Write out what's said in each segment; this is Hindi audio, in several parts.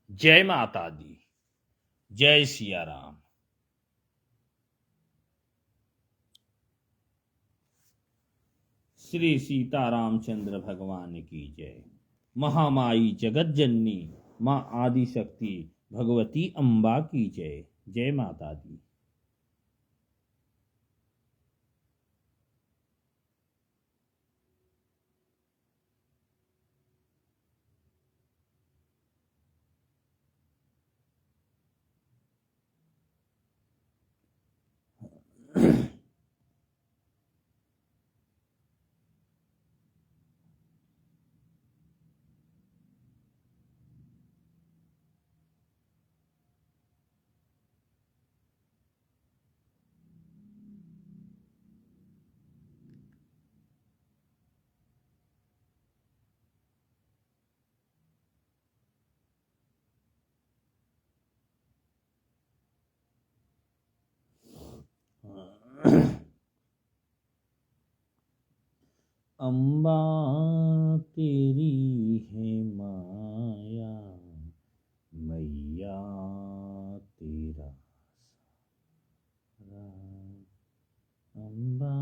जय माता दी। जय सिया राम। श्री सीतारामचंद्र भगवान की जय। महामाई जगत जननी माँ आदि शक्ति भगवती अम्बा की जय। जय माता दी। अम्बा तेरी है माया, मैया तेरा सहारा। अम्बा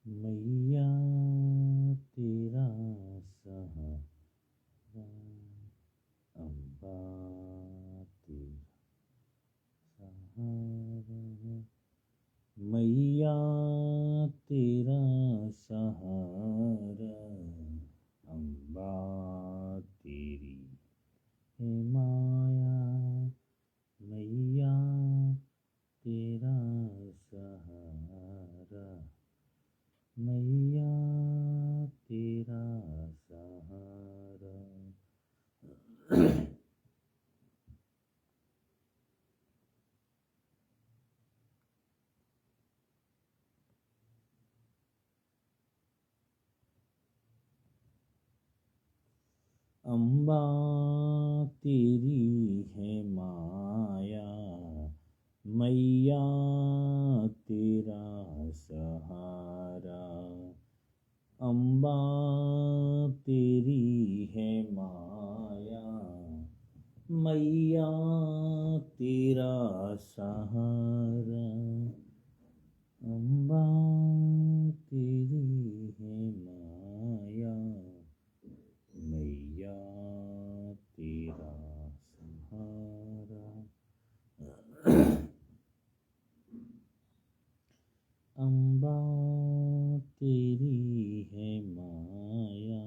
मैया तेरा सहारा। अम्बा तेरा सहारा। मैया तेरा सहारा। अम्बा तेरी है माया, मैया तेरा सहारा। मैया तेरा सहारा। अम्बा तेरी है माया, मैया तेरा सहारा। अम्बा तेरी है माया, मैया तेरा सहारा। अम्बा तेरी है माया, मैया तेरा सहारा। अम्बा तेरी है माया,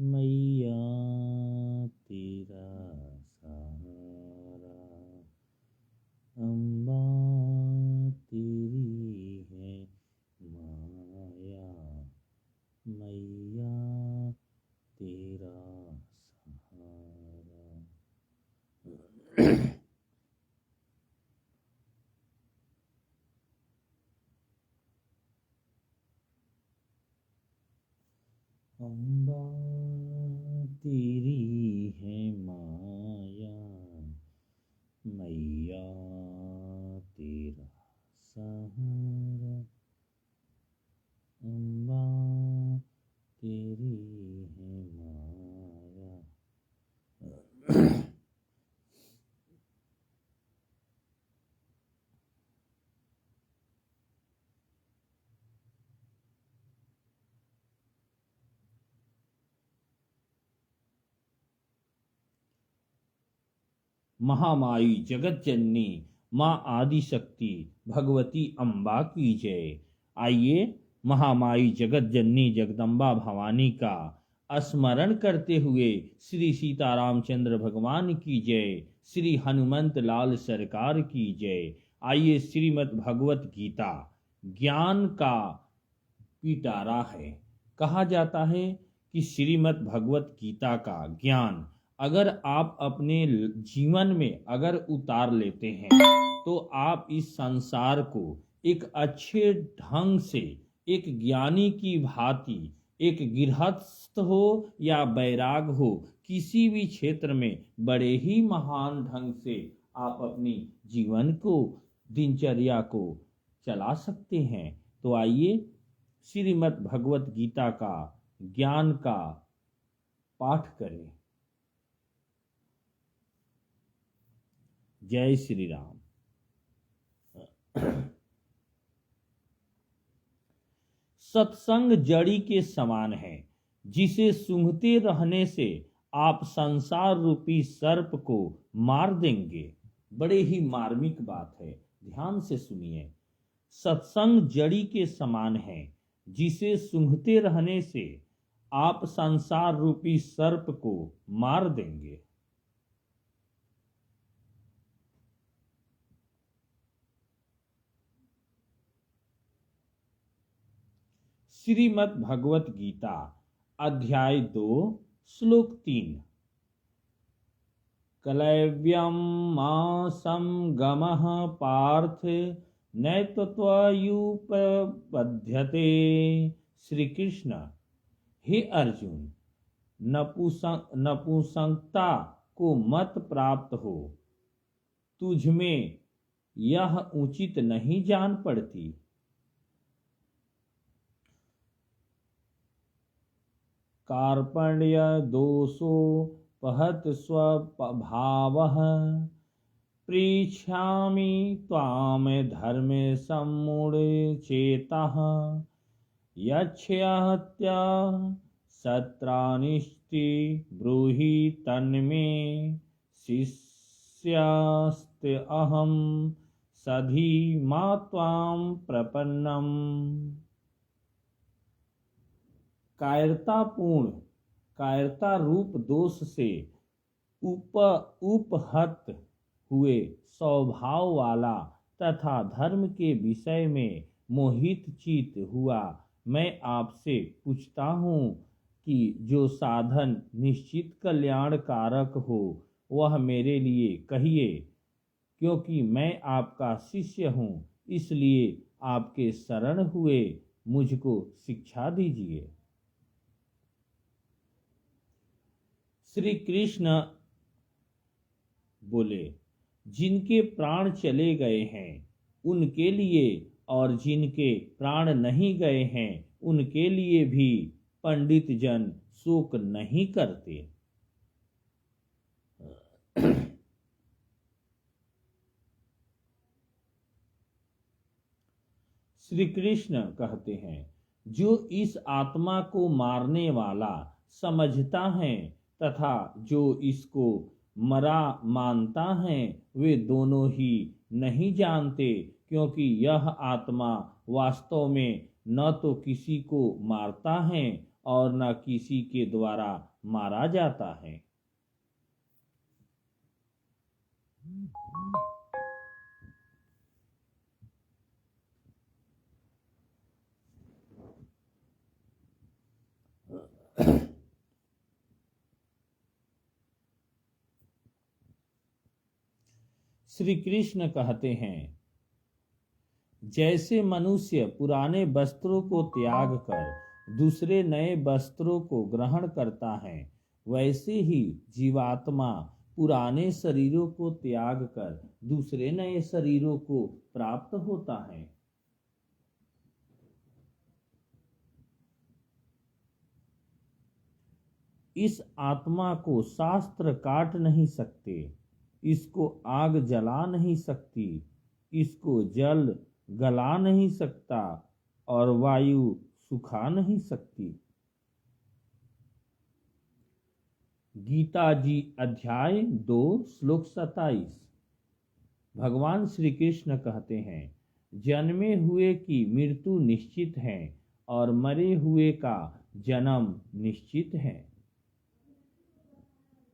मैया तेरा सहारा। अम्बा तेरी है माया, मैया तेरा सहारा। अम्बा तेरी है माया, मैया तेरा सहारा। अम्बा तेरी है माया। महामाई जगत जननी माँ आदि शक्ति भगवती अम्बा की जय। आइए महामाई जगत जननी जगदम्बा भवानी का स्मरण करते हुए श्री सीतारामचंद्र भगवान की जय, श्री हनुमंत लाल सरकार की जय। आइए श्रीमद् भगवत गीता ज्ञान का पिटारा है। कहा जाता है कि श्रीमद् भगवत गीता का ज्ञान अगर आप अपने जीवन में अगर उतार लेते हैं तो आप इस संसार को एक अच्छे ढंग से एक ज्ञानी की भांति, एक गृहस्थ हो या बैराग हो, किसी भी क्षेत्र में बड़े ही महान ढंग से आप अपनी जीवन को, दिनचर्या को चला सकते हैं। तो आइए श्रीमद् भगवत गीता का ज्ञान का पाठ करें। जय श्री राम। सत्संग जड़ी के समान है, जिसे सूंघते रहने से आप संसार रूपी सर्प को मार देंगे। बड़े ही मार्मिक बात है, ध्यान से सुनिए। सत्संग जड़ी के समान है, जिसे सूंघते रहने से आप संसार रूपी सर्प को मार देंगे। श्रीमद् भगवत गीता अध्याय 2 श्लोक 3। कलव्यम मासम गमः पार्थ नैतत्वयुपपद्यते। श्री कृष्ण, हे अर्जुन, नपुंसकता को मत प्राप्त हो, तुझमें यह उचित नहीं जान पड़ती। कार्पण्य दोषोपहत स्वभावः पृच्छामि त्वाम धर्मे सम्मूढचेतः। यच्छ्यहत्या सत्रानिष्टि ब्रूहि तन्मे शिष्यस्तेऽहं सधीमा त्वां प्रपन्नम्। कायरता रूप दोष से उपहत हुए स्वभाव वाला तथा धर्म के विषय में मोहित चित हुआ मैं आपसे पूछता हूँ कि जो साधन निश्चित कल्याण कारक हो वह मेरे लिए कहिए, क्योंकि मैं आपका शिष्य हूँ, इसलिए आपके शरण हुए मुझको शिक्षा दीजिए। श्री कृष्ण बोले, जिनके प्राण चले गए हैं उनके लिए और जिनके प्राण नहीं गए हैं उनके लिए भी पंडित जन शोक नहीं करते। श्री कृष्ण कहते हैं, जो इस आत्मा को मारने वाला समझता है तथा जो इसको मरा मानता है, वे दोनों ही नहीं जानते, क्योंकि यह आत्मा वास्तव में न तो किसी को मारता है और न किसी के द्वारा मारा जाता है। श्री कृष्ण कहते हैं, जैसे मनुष्य पुराने वस्त्रों को त्याग कर दूसरे नए वस्त्रों को ग्रहण करता है, वैसे ही जीवात्मा पुराने शरीरों को त्याग कर दूसरे नए शरीरों को प्राप्त होता है। इस आत्मा को शास्त्र काट नहीं सकते, इसको आग जला नहीं सकती, इसको जल गला नहीं सकता और वायु सुखा नहीं सकती। गीता जी अध्याय 2 श्लोक 27। भगवान श्री कृष्ण कहते हैं, जन्मे हुए की मृत्यु निश्चित है और मरे हुए का जन्म निश्चित है।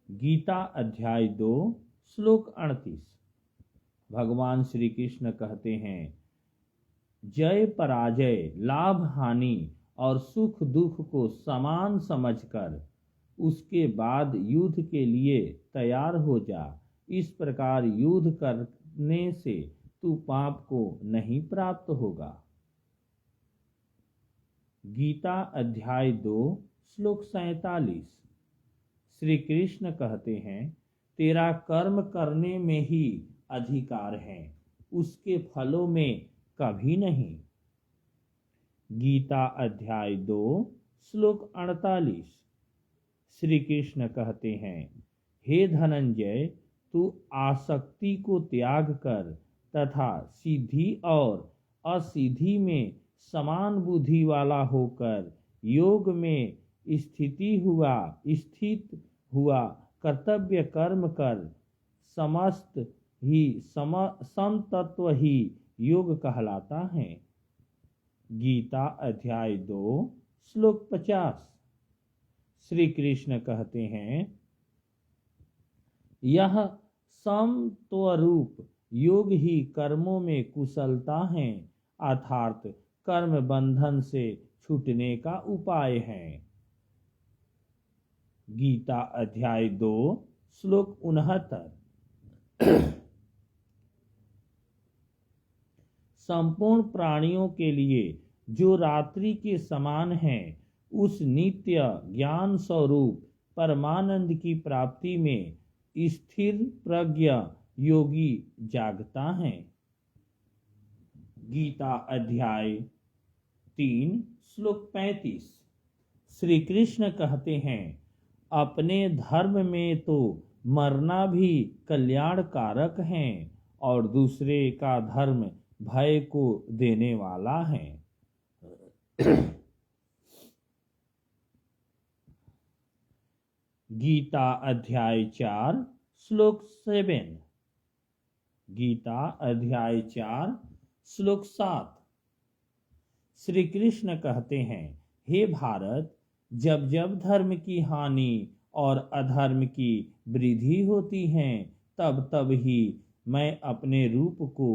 गीता अध्याय 2 श्लोक 38। भगवान श्री कृष्ण कहते हैं, जय पराजय, लाभ हानि और सुख दुख को समान समझकर उसके बाद युद्ध के लिए तैयार हो जा। इस प्रकार युद्ध करने से तू पाप को नहीं प्राप्त होगा। गीता अध्याय 2 श्लोक 47। श्री कृष्ण कहते हैं, तेरा कर्म करने में ही अधिकार है, उसके फलों में कभी नहीं। गीता अध्याय 2 श्लोक 48। श्री कृष्ण कहते हैं, हे धनंजय, तू आसक्ति को त्याग कर तथा सिद्धि और असिद्धि में समान बुद्धि वाला होकर योग में स्थित हुआ कर्तव्य कर्म कर, समस्त ही समतत्व ही योग कहलाता है। गीता अध्याय 2 श्लोक 50। श्री कृष्ण कहते हैं, यह समत्वरूप योग ही कर्मों में कुशलता है, अर्थात कर्म बंधन से छूटने का उपाय है। गीता अध्याय 2 श्लोक 69। संपूर्ण प्राणियों के लिए जो रात्रि के समान है, उस नित्य ज्ञान स्वरूप परमानंद की प्राप्ति में स्थिर प्रज्ञ योगी जागता है। गीता अध्याय 3 श्लोक 35। श्री कृष्ण कहते हैं, अपने धर्म में तो मरना भी कल्याणकारक है और दूसरे का धर्म भय को देने वाला है। गीता अध्याय 4 श्लोक 7। गीता अध्याय 4 श्लोक 7। श्री कृष्ण कहते हैं, हे भारत, जब जब धर्म की हानि और अधर्म की वृद्धि होती है, तब तब ही मैं अपने रूप को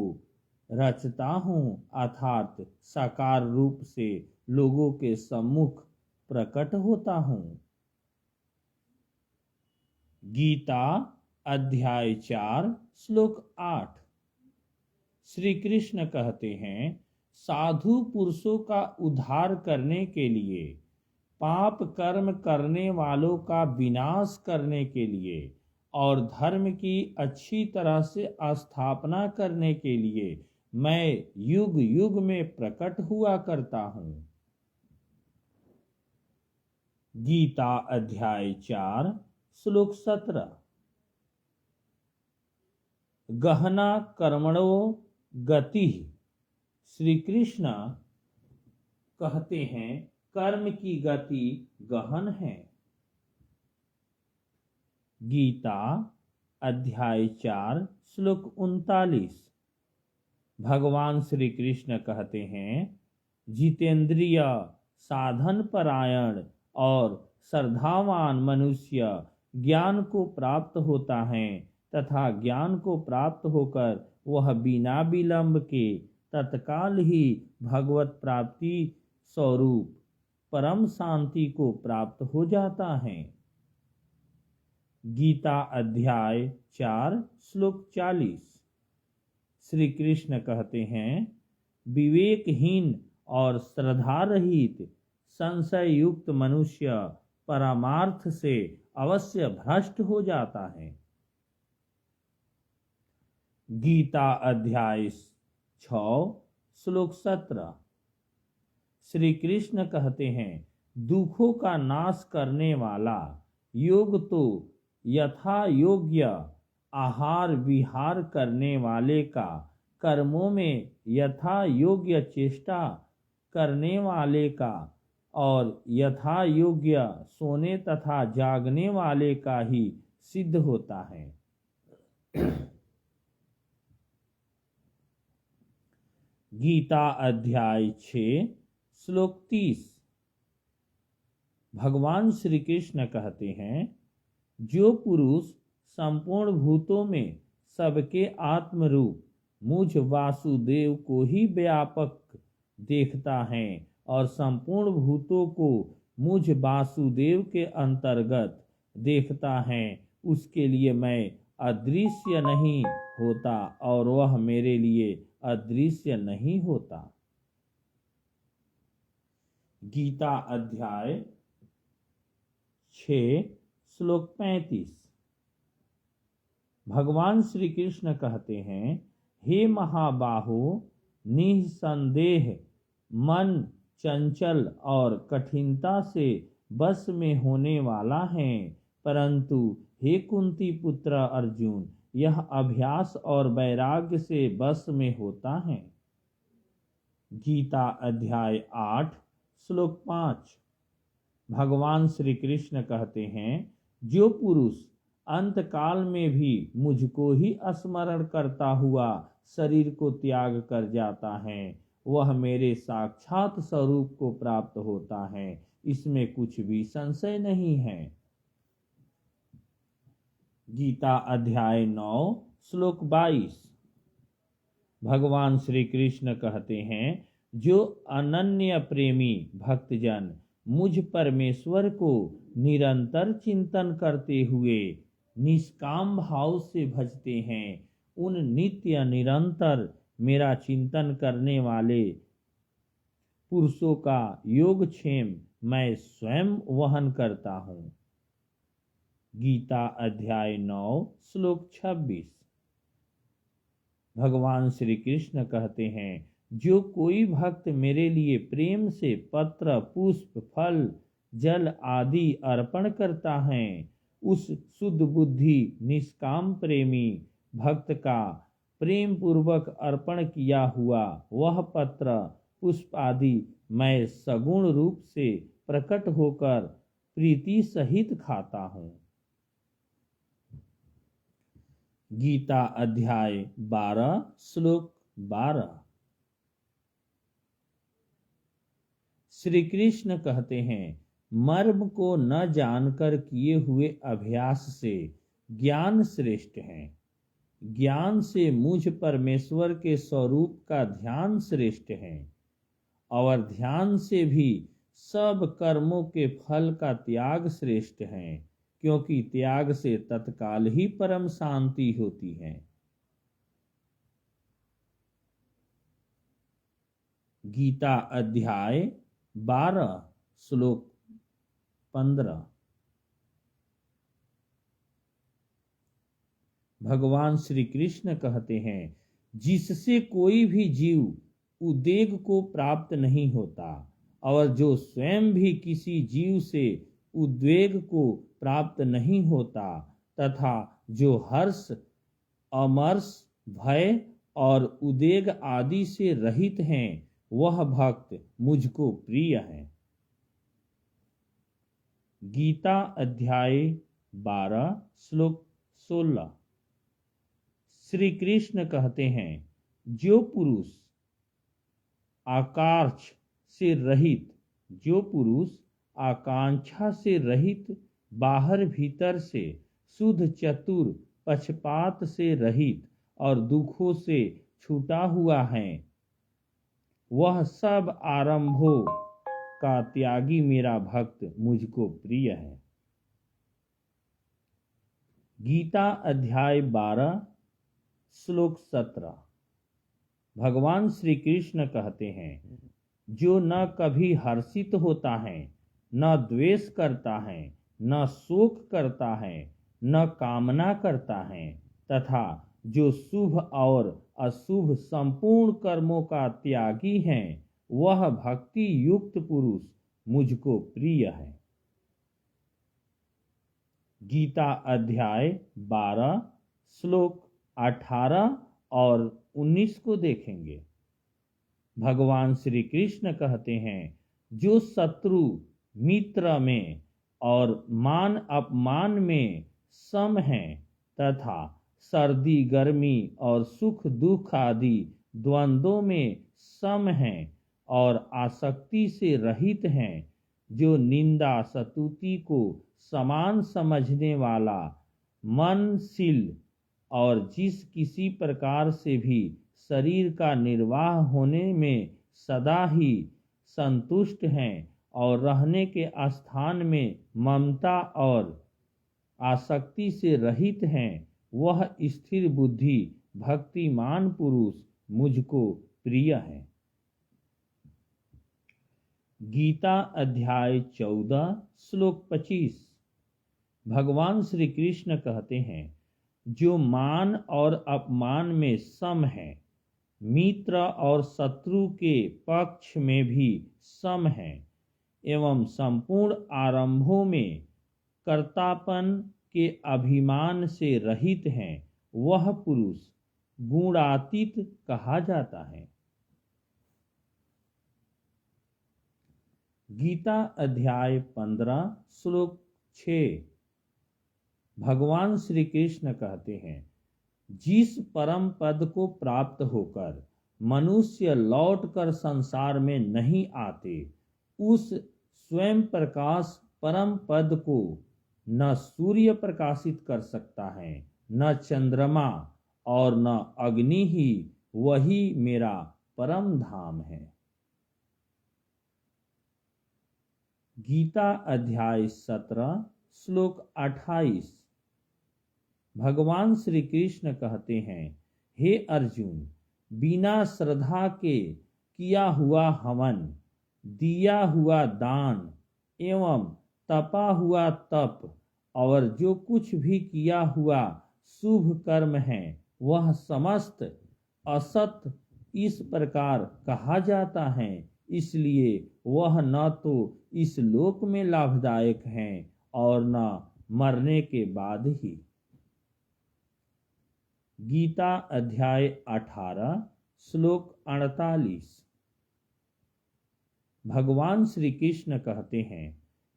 रचता हूँ, अर्थात साकार रूप से लोगों के सम्मुख प्रकट होता हूँ। गीता अध्याय 4 श्लोक 8। श्री कृष्ण कहते हैं, साधु पुरुषों का उद्धार करने के लिए, पाप कर्म करने वालों का विनाश करने के लिए और धर्म की अच्छी तरह से स्थापना करने के लिए मैं युग युग में प्रकट हुआ करता हूँ। गीता अध्याय 4 श्लोक 17। गहना कर्मणो गति। श्री कृष्ण कहते हैं, कर्म की गति गहन है। गीता अध्याय 4 श्लोक 39। भगवान श्री कृष्ण कहते हैं, जितेंद्रिय, साधन परायण और श्रद्धावान मनुष्य ज्ञान को प्राप्त होता है तथा ज्ञान को प्राप्त होकर वह बिना विलंब के तत्काल ही भगवत प्राप्ति स्वरूप परम शांति को प्राप्त हो जाता है। गीता अध्याय 4 श्लोक 40। श्री कृष्ण कहते हैं, विवेकहीन और श्रद्धा रहित संशय युक्त मनुष्य परमार्थ से अवश्य भ्रष्ट हो जाता है। गीता अध्याय 6 श्लोक 17। श्री कृष्ण कहते हैं, दुखों का नाश करने वाला योग तो यथा योग्य आहार विहार करने वाले का, कर्मों में यथा योग्य चेष्टा करने वाले का और यथा योग्य सोने तथा जागने वाले का ही सिद्ध होता है। गीता अध्याय 6 श्लोक 30। भगवान श्री कृष्ण कहते हैं, जो पुरुष संपूर्ण भूतों में सबके आत्मरूप मुझ वासुदेव को ही व्यापक देखता है और संपूर्ण भूतों को मुझ वासुदेव के अंतर्गत देखता है, उसके लिए मैं अदृश्य नहीं होता और वह मेरे लिए अदृश्य नहीं होता। गीता अध्याय 6 श्लोक 35। भगवान श्री कृष्ण कहते हैं, हे महाबाहो, निसंदेह मन चंचल और कठिनता से बस में होने वाला है, परंतु हे कुंती पुत्र अर्जुन, यह अभ्यास और वैराग्य से बस में होता है। गीता अध्याय 8 श्लोक 5। भगवान श्री कृष्ण कहते हैं, जो पुरुष अंतकाल में भी मुझको ही स्मरण करता हुआ शरीर को त्याग कर जाता है, वह मेरे साक्षात स्वरूप को प्राप्त होता है, इसमें कुछ भी संशय नहीं है। गीता अध्याय 9 श्लोक 22। भगवान श्री कृष्ण कहते हैं, जो अनन्य प्रेमी भक्तजन मुझ परमेश्वर को निरंतर चिंतन करते हुए निष्काम भाव से भजते हैं, उन नित्य निरंतर मेरा चिंतन करने वाले पुरुषों का योगक्षेम मैं स्वयं वहन करता हूँ। गीता अध्याय 9 श्लोक 26। भगवान श्री कृष्ण कहते हैं, जो कोई भक्त मेरे लिए प्रेम से पत्र पुष्प फल जल आदि अर्पण करता है, उस शुद्ध बुद्धि निष्काम प्रेमी भक्त का प्रेम पूर्वक अर्पण किया हुआ वह पत्र पुष्प आदि मैं सगुण रूप से प्रकट होकर प्रीति सहित खाता हूँ। गीता अध्याय 12 श्लोक 12। श्री कृष्ण कहते हैं, मर्म को न जानकर किए हुए अभ्यास से ज्ञान श्रेष्ठ है। ज्ञान से मुझ परमेश्वर के स्वरूप का ध्यान श्रेष्ठ है, और ध्यान से भी सब कर्मों के फल का त्याग श्रेष्ठ है, क्योंकि त्याग से तत्काल ही परम शांति होती है। गीता अध्याय 12 श्लोक 15। भगवान श्री कृष्ण कहते हैं, जिससे कोई भी जीव उद्वेग को प्राप्त नहीं होता, और जो स्वयं भी किसी जीव से उद्वेग को प्राप्त नहीं होता, तथा जो हर्ष अमर्ष भय और उद्वेग आदि से रहित हैं, वह भक्त मुझको प्रिय है। गीता अध्याय 12 श्लोक 16। श्री कृष्ण कहते हैं, जो पुरुष आकांक्षा से रहित बाहर भीतर से शुद्ध चतुर पक्षपात से रहित और दुखों से छूटा हुआ है, वह सब आरंभों का त्यागी मेरा भक्त मुझको प्रिय है। गीता अध्याय 12 श्लोक 17। भगवान श्री कृष्ण कहते हैं, जो न कभी हर्षित होता है, न द्वेष करता है, न शोक करता है, न कामना करता है, तथा जो शुभ और अशुभ संपूर्ण कर्मों का त्यागी है, वह भक्ति युक्त पुरुष मुझको प्रिय है। गीता अध्याय 12 श्लोक 18 और 19 को देखेंगे। भगवान श्री कृष्ण कहते हैं, जो शत्रु मित्र में और मान अपमान में सम है, तथा सर्दी गर्मी और सुख दुख आदि द्वंद्वों में सम हैं और आसक्ति से रहित हैं, जो स्तुति को समान समझने वाला मनशील और जिस किसी प्रकार से भी शरीर का निर्वाह होने में सदा ही संतुष्ट हैं और रहने के स्थान में ममता और आसक्ति से रहित हैं, वह स्थिर बुद्धि भक्तिमान पुरुष मुझको प्रिय है। गीता अध्याय 14 श्लोक 25। भगवान श्री कृष्ण कहते हैं, जो मान और अपमान में सम है, मित्र और शत्रु के पक्ष में भी सम है, एवं संपूर्ण आरंभों में कर्तापन के अभिमान से रहित हैं, वह पुरुष गुणातीत कहा जाता है। गीता अध्याय 15 श्लोक 6। भगवान श्री कृष्ण कहते हैं, जिस परम पद को प्राप्त होकर मनुष्य लौटकर संसार में नहीं आते, उस स्वयं प्रकाश परम पद को न सूर्य प्रकाशित कर सकता है, न चंद्रमा और न अग्नि ही वही मेरा परम धाम है। गीता अध्याय 17 श्लोक 28। भगवान श्री कृष्ण कहते हैं, हे अर्जुन, बिना श्रद्धा के किया हुआ हवन, दिया हुआ दान एवं तपा हुआ तप और जो कुछ भी किया हुआ शुभ कर्म है, वह समस्त असत इस प्रकार कहा जाता है, इसलिए वह न तो इस लोक में लाभदायक है और न मरने के बाद ही। गीता अध्याय 18 श्लोक 48। भगवान श्री कृष्ण कहते हैं,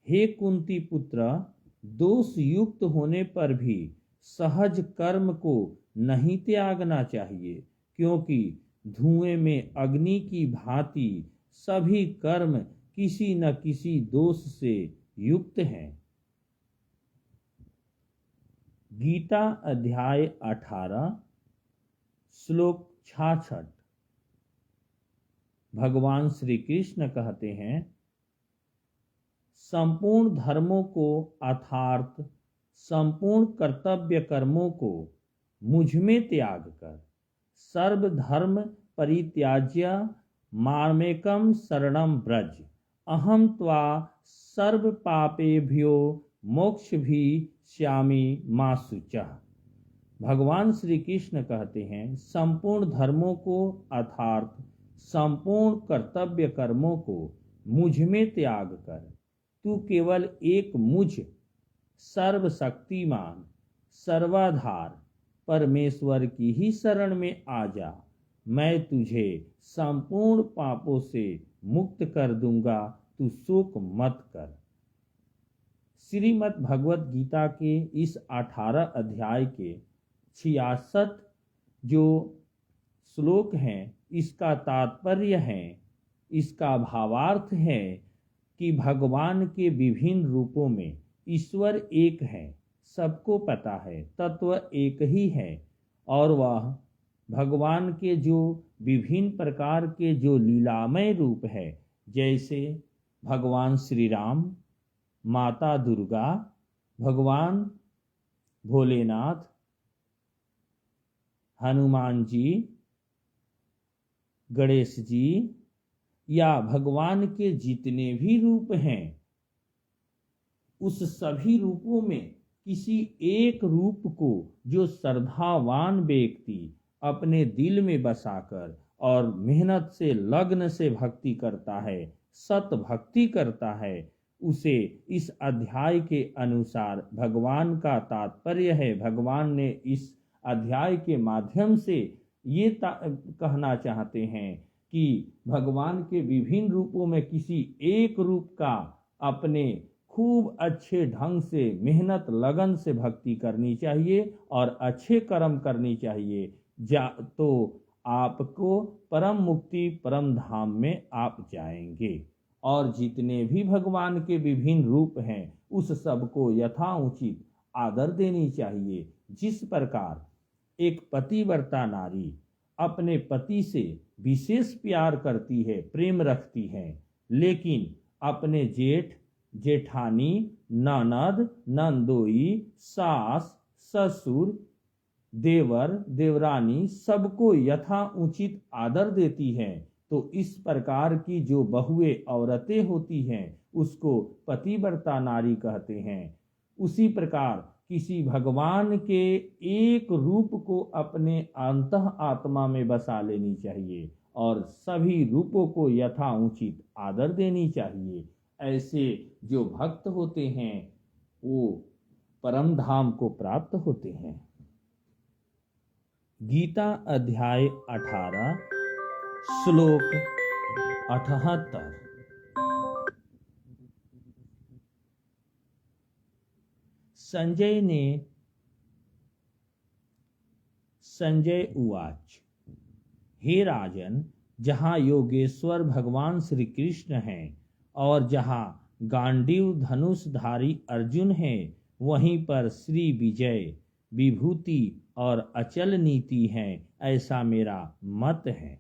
हे कुंती पुत्र, दोष युक्त होने पर भी सहज कर्म को नहीं त्यागना चाहिए, क्योंकि धुएं में अग्नि की भांति सभी कर्म किसी न किसी दोष से युक्त हैं। गीता अध्याय 18 श्लोक 66। भगवान श्री कृष्ण कहते हैं, संपूर्ण धर्मों को अर्थात संपूर्ण कर्तव्य कर्मों को मुझ में त्याग कर सर्वधर्म परित्याज्य मामेकं शरणं व्रज, अहम त्वा सर्व पापेभ्यो मोक्षयिष्यामि मा शुचः। भगवान श्री कृष्ण कहते हैं, संपूर्ण धर्मों को अर्थात संपूर्ण कर्तव्य कर्मों को मुझ में त्याग कर तू केवल एक मुझ सर्वशक्तिमान सर्वाधार परमेश्वर की ही शरण में आ जा, मैं तुझे संपूर्ण पापों से मुक्त कर दूंगा, तू शोक मत कर। श्रीमद् भगवत गीता के इस 18 अध्याय के 66 जो श्लोक हैं, इसका तात्पर्य है, इसका भावार्थ है कि भगवान के विभिन्न रूपों में ईश्वर एक है, सबको पता है, तत्व एक ही है, और वह भगवान के जो विभिन्न प्रकार के जो लीलामय रूप है, जैसे भगवान श्री राम, माता दुर्गा, भगवान भोलेनाथ, हनुमान जी, गणेश जी, या भगवान के जितने भी रूप हैं, उस सभी रूपों में किसी एक रूप को जो श्रद्धावान व्यक्ति अपने दिल में बसाकर और मेहनत से लग्न से भक्ति करता है, सत भक्ति करता है, उसे इस अध्याय के अनुसार भगवान का तात्पर्य है। भगवान ने इस अध्याय के माध्यम से ये कहना चाहते हैं कि भगवान के विभिन्न रूपों में किसी एक रूप का अपने खूब अच्छे ढंग से मेहनत लगन से भक्ति करनी चाहिए और अच्छे कर्म करनी चाहिए, तो आपको परम मुक्ति परम धाम में आप जाएंगे। और जितने भी भगवान के विभिन्न रूप हैं, उस सब को यथाउचित आदर देनी चाहिए। जिस प्रकार एक पतिव्रता नारी अपने पति से विशेष प्यार करती है, प्रेम रखती है, लेकिन अपने जेठ जेठानी, ननद, नंदोई, सास, ससुर, देवर, देवरानी सबको यथा उचित आदर देती हैं, तो इस प्रकार की जो बहुएं औरतें होती हैं, उसको पतिव्रता नारी कहते हैं। उसी प्रकार किसी भगवान के एक रूप को अपने अंतः आत्मा में बसा लेनी चाहिए और सभी रूपों को यथा उचित आदर देनी चाहिए। ऐसे जो भक्त होते हैं वो परम धाम को प्राप्त होते हैं। गीता अध्याय 18 श्लोक 78। संजय उवाच, हे राजन, जहाँ योगेश्वर भगवान श्री कृष्ण हैं और जहाँ गांडीव धनुषधारी अर्जुन हैं, वहीं पर श्री विजय, विभूति और अचल नीति है, ऐसा मेरा मत है।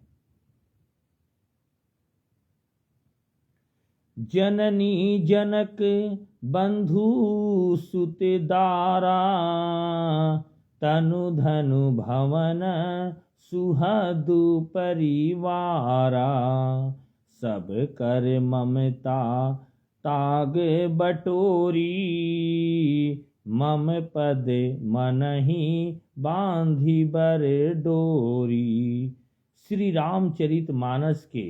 जननी जनक बंधु सुत दारा, तनु धनु भवन सुहदु परिवारा, सब कर ममता ताग बटोरी, मम पद मनहि बांधी बर डोरी। श्री रामचरित मानस के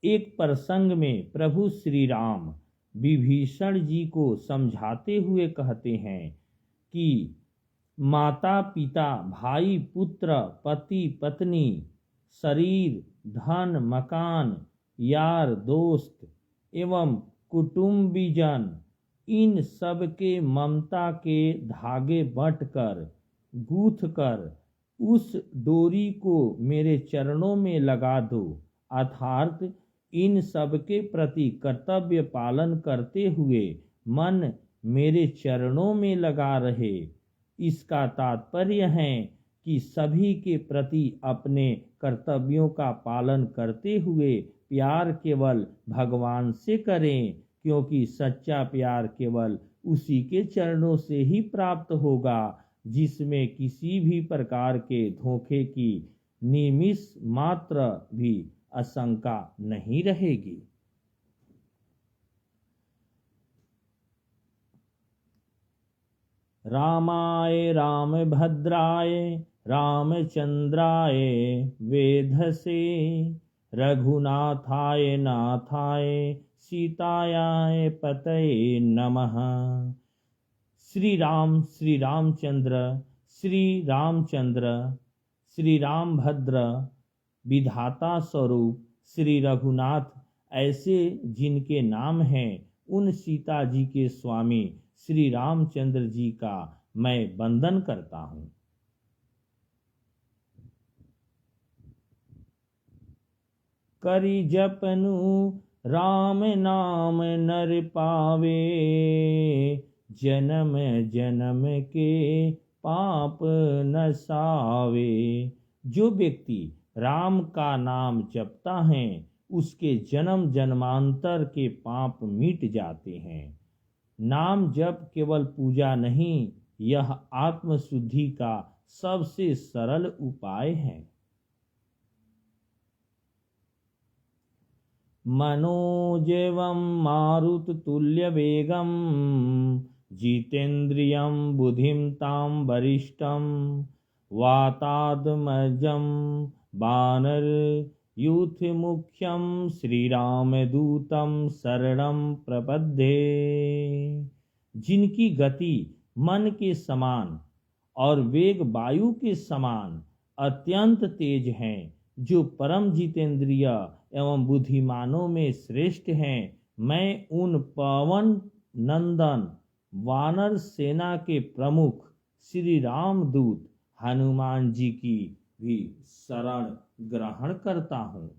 एक प्रसंग में प्रभु श्री राम विभीषण जी को समझाते हुए कहते हैं कि माता पिता, भाई पुत्र, पति पत्नी, शरीर, धन, मकान, यार दोस्त एवं कुटुंबीजन, इन सब के ममता के धागे बंट कर गूथ कर उस डोरी को मेरे चरणों में लगा दो, अर्थात इन सब के प्रति कर्तव्य पालन करते हुए मन मेरे चरणों में लगा रहे। इसका तात्पर्य है कि सभी के प्रति अपने कर्तव्यों का पालन करते हुए प्यार केवल भगवान से करें, क्योंकि सच्चा प्यार केवल उसी के चरणों से ही प्राप्त होगा जिसमें किसी भी प्रकार के धोखे की निमिष मात्र भी आशंका नहीं रहेगी। रामाय रामभद्राय रामचंद्राय वेधसे, रघुनाथाय नाथाय सीतायाय पतये नमः। श्री राम, श्री रामचंद्र, श्री रामचंद्र, श्री रामभद्र, विधाता स्वरूप श्री रघुनाथ, ऐसे जिनके नाम हैं, उन सीता जी के स्वामी श्री रामचंद्र जी का मैं वंदन करता हूँ। करि जपनु राम नाम नर पावे, जन्म जन्म के पाप नसावे। जो व्यक्ति राम का नाम जपता है उसके जन्म जन्मांतर के पाप मिट जाते हैं। नाम जप केवल पूजा नहीं, यह आत्मशुद्धि का सबसे सरल उपाय है। मनोजवं मारुततुल्य वेगं, जितेन्द्रियं बुद्धिं तां वरिष्ठं, वातात्मजं वानर यूथ मुख्यम श्रीरामदूतम शरणं प्रपद्ये। जिनकी गति मन के समान और वेग वायु के समान अत्यंत तेज हैं, जो परम जितेंद्रिय एवं बुद्धिमानों में श्रेष्ठ हैं, मैं उन पवन नंदन वानर सेना के प्रमुख श्री रामदूत हनुमान जी की भी शरण ग्रहण करता हूँ।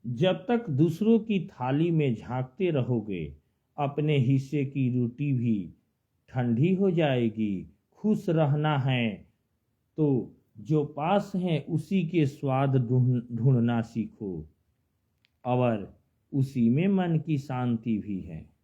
जब तक दूसरों की थाली में झांकते रहोगे, अपने हिस्से की रोटी भी ठंडी हो जाएगी। खुश रहना है तो जो पास है उसी के स्वाद ढूंढना सीखो, और उसी में मन की शांति भी है।